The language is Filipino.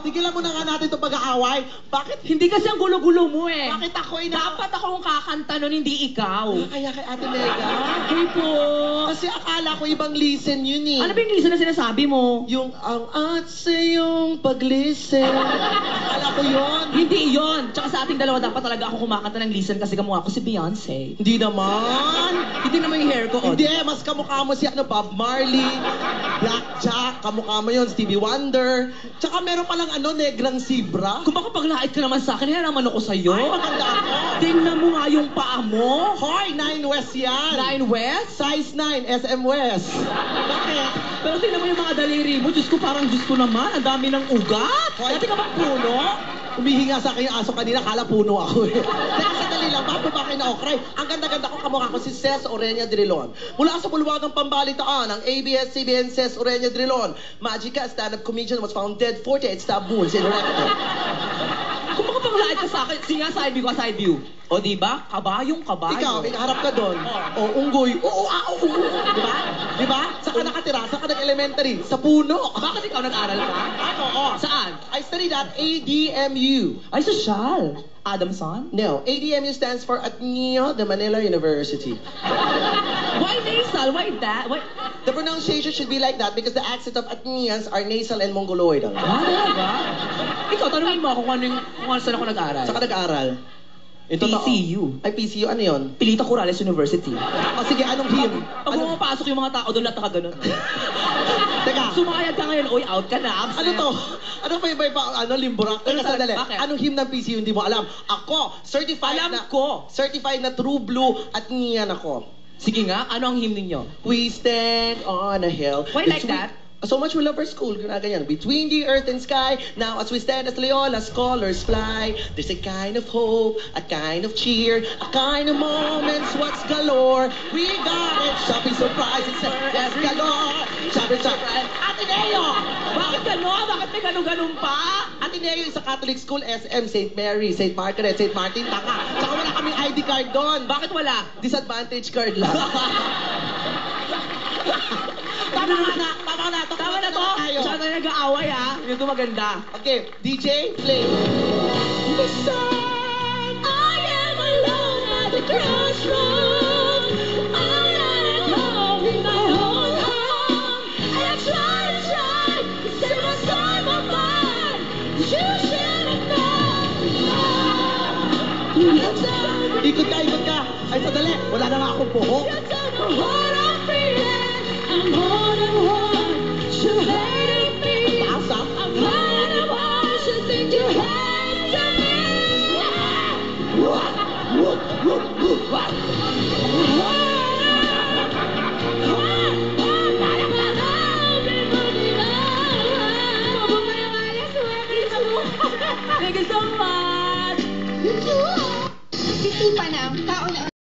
tigilan mo na nga natin itong pag-aaway. Bakit? Hindi kasi ang gulo-gulo mo eh. Bakit ako Dapat akong kakanta nun, hindi ikaw. Kaya kay Ate Mega? Hindi po. Kasi akala ko ibang listen yun eh. Ano ba yung listen na sinasabi mo? Yung ang at sa iyong pag-listen. Akala ko yun. Hindi yon. Tsaka sa ating dalawa dapat talaga ako kumakanta ng listen kasi kamukha ko si Beyonce. Hindi naman. Hindi naman yung hair ko. Hindi, mas kamukha mo si Bob Marley, Blackjack, kamukha mo yun, Stevie Wonder. Tsaka meron palang negrang zebra. Kung makapaglait ka naman sa akin, hira naman ako sa'yo. Ay, maganda ako. Tingnan mo nga yung paa mo. Hoy, 9 West yan. 9 West? Size 9, SM West. Bakit? Pero tingnan mo yung mga daliri mo. Diyos ko, parang Diyos ko naman. Ang dami ng ugat. Hoy. Dati ka bang puno? Humihinga sa akin yung aso kanina, kala puno ako eh. Teka, sandali lang, bago ba kayo na-okray? Ang ganda-ganda ko, kamukha ko si Ces Orenia Drilon. Mula sa bulwagang pambalitaan, ang ABS-CBN Ces Orenia Drilon. Magica, stand-up comedian, was found dead 48 stab wounds in recto. Kung makapaglait ka sa akin, sige nga, side view ka, side view. O diba? Kabayong kabayo. Ikaw, harap ka doon. O, unggoy. Oo, Diba? Diba? Saan ka nakatira? Saan ka nag-elementary? Sa puno. Bakit ikaw nag-aral ka? Oo. Saan? I studied at ADMU. Ay, sosyal. Adamson? No, ADMU stands for Ateneo de Manila University. Why nasal? Why that? Why? The pronunciation should be like that because the accent of Ateneans are nasal and Mongoloidal. Talaga? Ikaw, tanungin mo ako kung saan ako nag-aral. Saan ka nag-aaral? PCU. Ay, PCU, ano yun? Pilito Corrales University. O sige, anong him? Pag pumapasok yung mga tao doon, lahat nakaganon. Teka. Sumakayad ka ngayon, oy, out ka na, absent. Ano to? Ano pa iba limburak? Teka, sandali. Bakit? Anong him ng PCU hindi mo alam? Ako, certified na true blue Atenean ako. Sige nga, ano ang hymn ninyo? We stand on a hill. Why like that? So much we love our school, ganyan. Between the earth and sky, now as we stand as Leola's colors fly, there's a kind of hope, a kind of cheer, a kind of moments, what's galore. We got it, shopping surprise, it's galore. Shopping surprise, Ateneo! Bakit gano'n? Bakit may ganun-ganun pa? Ateneo is a Catholic school, SM, St. Mary, St. Margaret, St. Martin, taka. Tsaka wala kaming ID card doon. Bakit wala? Disadvantage card lang. Tama na to. Masyado tayo nag-aaway ha. Yun ito maganda. Okay, DJ, play. Listen, I am alone at the crossroads. I am alone in my own home. And I try to set aside my mind. You should have known. Ikot ka. Ay, sadali. Wala na nga akong buhok. You don't know